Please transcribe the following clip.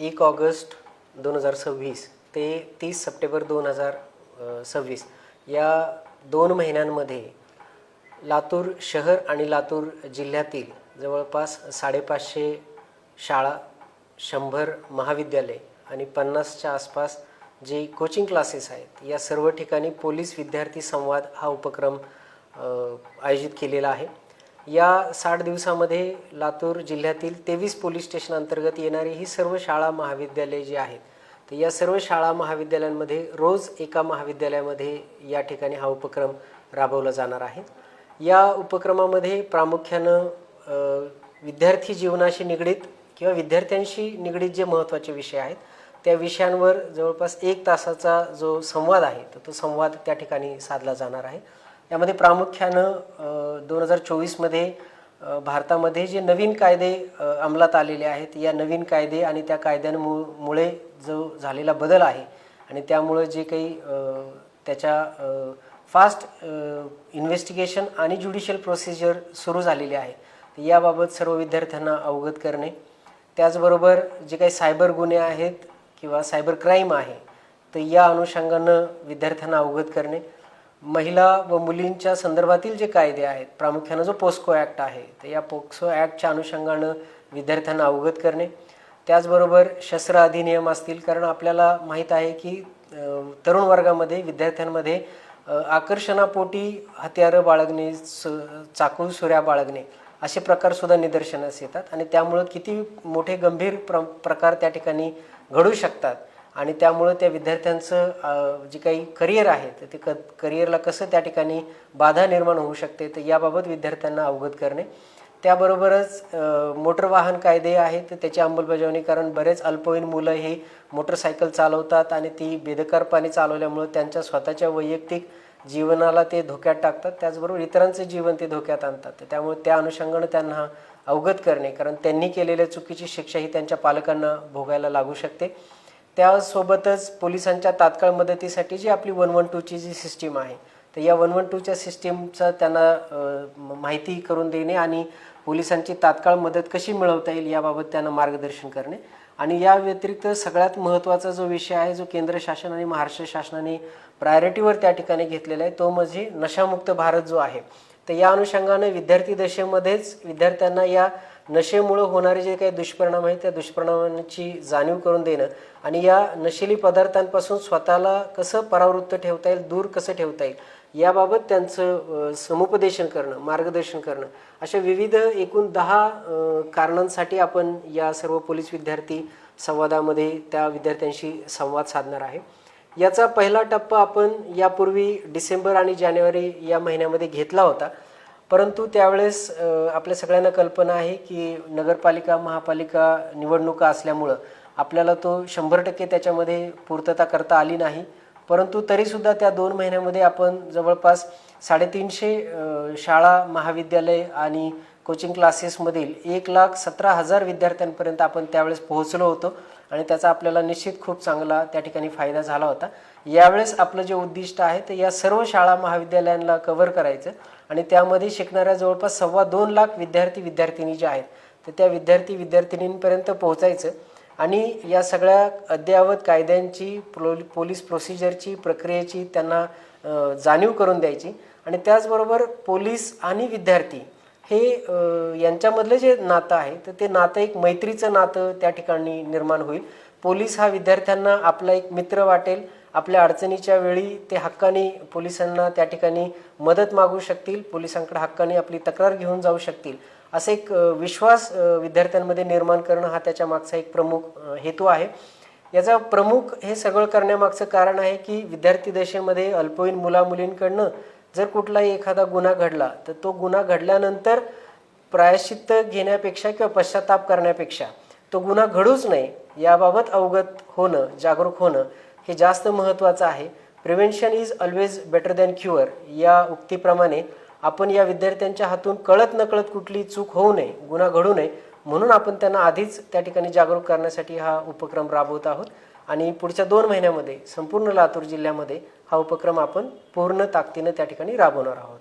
1 August 2026 ते 30 September 2026 या 2 महिन्यांमध्ये लातूर शहर आणि लातूर जिल्ह्यातील जवळपास 550 शाळा, 100 महाविद्यालय आणि 50च्या आसपास जे कोचिंग क्लासेस आहेत या सर्व ठिकाणी पोलीस विद्यार्थी संवाद हा उपक्रम आयोजित केलेला आहे। या 60 दिवसामध्ये लातूर जिल्ह्यातील 23 पोलीस स्टेशन अंतर्गत येणारी ही सर्व शाळा महाविद्यालय जी आहेत तर या सर्व शाळा महाविद्यालयांमध्ये रोज एका महाविद्यालयामध्ये या ठिकाणी हा उपक्रम राबवला जाणार आहे। या उपक्रमामध्ये प्रामुख्यानं विद्यार्थी जीवनाशी निगडित किंवा विद्यार्थ्यांशी निगडित जे महत्त्वाचे विषय आहेत त्या विषयांवर जवळपास 1 तासाचा जो संवाद आहे तर तो संवाद त्या ठिकाणी साधला जाणार आहे। यामध्ये प्रामुख्यानं 2024 मध्ये भारतामध्ये जे नवीन कायदे अंमलात आलेले आहेत या नवीन कायदे आणि त्या कायद्यांमुळे जो झालेला बदल आहे आणि त्यामुळे जे काही त्याच्या फास्ट इन्व्हेस्टिगेशन आणि ज्युडिशियल प्रोसिजर सुरू झालेली आहे याबाबत सर्व विद्यार्थ्यांना अवगत करणे, त्याचबरोबर जे काही सायबर गुन्हे आहेत किंवा सायबर क्राईम आहे तर या अनुषंगानं विद्यार्थ्यांना अवगत करणे, महिला व मुलींच्या संदर्भातील जे कायदे आहेत प्रामुख्यानं जो पोस्को ॲक्ट आहे तर या पोक्सो ॲक्टच्या अनुषंगानं विद्यार्थ्यांना अवगत करणे, त्याचबरोबर शस्त्र अधिनियम असतील कारण आपल्याला माहीत आहे की तरुण वर्गामध्ये विद्यार्थ्यांमध्ये आकर्षणापोटी हत्यारं बाळगणे, चाकू सुऱ्या बाळगणे असे प्रकारसुद्धा निदर्शनास येतात आणि त्यामुळं किती मोठे गंभीर प्रकार त्या ठिकाणी घडू शकतात आणि त्यामुळं त्या विद्यार्थ्यांचं जे काही करिअर आहे तर ते करिअरला कसं त्या ठिकाणी बाधा निर्माण होऊ शकते तर याबाबत विद्यार्थ्यांना अवगत करणे, त्याबरोबरच मोटर वाहन कायदे आहेत तर त्याची अंमलबजावणी कारण बरेच अल्पवयीन मुलं हे मोटरसायकल चालवतात आणि ती बेदरकारपणे चालवल्यामुळे त्यांच्या स्वतःच्या वैयक्तिक जीवनाला ते धोक्यात टाकतात, त्याचबरोबर इतरांचं जीवन ते धोक्यात आणतात तर त्यामुळे त्या अनुषंगानं त्यांना अवगत करणे कारण त्यांनी केलेल्या चुकीची शिक्षा ही त्यांच्या पालकांना भोगायला लागू शकते। त्यासोबतच पोलिसांच्या तात्काळ मदतीसाठी जी आपली 112ची जी सिस्टीम आहे तर या 112च्या सिस्टीमचा त्यांना माहिती करून देणे आणि पोलिसांची तात्काळ मदत कशी मिळवता येईल याबाबत त्यांना मार्गदर्शन करणे आणि या व्यतिरिक्त सगळ्यात महत्त्वाचा जो विषय आहे जो केंद्र शासन आणि महाराष्ट्र शासनाने प्रायोरिटीवर त्या ठिकाणी घेतलेला आहे तो म्हणजे नशामुक्त भारत जो आहे तर या अनुषंगाने विद्यार्थी दशेमध्येच विद्यार्थ्यांना या नशेमुळे होणारे जे काही दुष्परिणाम आहेत त्या दुष्परिणामांची जाणीव करून देणं आणि या नशिली पदार्थांपासून स्वतःला कसं परावृत्त ठेवता येईल, दूर कसं ठेवता येईल याबाबत त्यांचं समुपदेशन करणं, मार्गदर्शन करणं अशा विविध एकूण 10 कारणांसाठी आपण या सर्व पोलीस विद्यार्थी संवादामध्ये त्या विद्यार्थ्यांशी संवाद साधणार आहे। याचा पहिला टप्पा आपण यापूर्वी डिसेंबर आणि जानेवारी या महिन्यामध्ये घेतला होता, परंतु त्यावेळेस आपल्या सगळ्यांना कल्पना आहे की नगरपालिका महापालिका निवडणुका असल्यामुळं आपल्याला तो 100% त्याच्यामध्ये पूर्तता करता आली नाही, परंतु तरीसुद्धा त्या 2 महिन्यामध्ये आपण जवळपास 350 शाळा महाविद्यालय आणि कोचिंग क्लासेसमधील 1,17,000 विद्यार्थ्यांपर्यंत आपण त्यावेळेस पोहोचलो होतो आणि त्याचा आपल्याला निश्चित खूप चांगला त्या ठिकाणी फायदा झाला होता। यावेळेस आपलं जे उद्दिष्ट आहे ते या सर्व शाळा महाविद्यालयांना कव्हर करायचं आणि त्यामध्ये शिकणाऱ्या जवळपास 2.25 लाख विद्यार्थी-विद्यार्थिनी जे आहेत तर त्या विद्यार्थी-विद्यार्थिनींपर्यंत पोहोचायचं आणि या सगळ्या अद्ययावत कायद्यांची पोलीस प्रोसिजरची प्रक्रियेची त्यांना जाणीव करून द्यायची आणि त्याचबरोबर पोलीस आणि विद्यार्थी हे यांच्यामधलं जे नातं आहे तर ते नातं एक मैत्रीचं नातं त्या ठिकाणी निर्माण होईल। पोलीस हा विद्यार्थ्यांना आपला एक मित्र वाटेल, आपल्या अडचणीच्या वेळी ते हक्काने पोलिसांना त्या ठिकाणी मदत मागू शकतील, पोलिसांकडे हक्काने आपली तक्रार घेऊन जाऊ शकतील असा एक विश्वास विद्यार्थ्यांमध्ये निर्माण करणं हा त्याच्या मागचा एक प्रमुख हेतू आहे। याचा प्रमुख हे सगळं करण्यामागचं कारण आहे की विद्यार्थी दशेमध्ये अल्पवयीन मुलामुलींकडनं जर कुठलाही एखादा गुन्हा घडला तर तो गुन्हा घडल्यानंतर प्रायश्चित्त घेण्यापेक्षा किंवा पश्चाताप करण्यापेक्षा तो गुन्हा घडूच नये याबाबत अवगत होणं, जागरूक होणं हे जास्त महत्त्वाचं आहे। Prevention is always better than cure या उक्तीप्रमाणे आपण या विद्यार्थ्यांच्या हातून कळत नकळत कुठली चूक होऊ नये, गुन्हा घडू नये म्हणून आपण त्यांना आधीच त्या ठिकाणी जागरूक करण्यासाठी हा उपक्रम राबवत आहोत आणि पुढच्या 2 महिन्यामध्ये संपूर्ण लातूर जिल्ह्यामध्ये हा उपक्रम आपण पूर्ण ताकदीने त्या ठिकाणी राबवणार आहोत।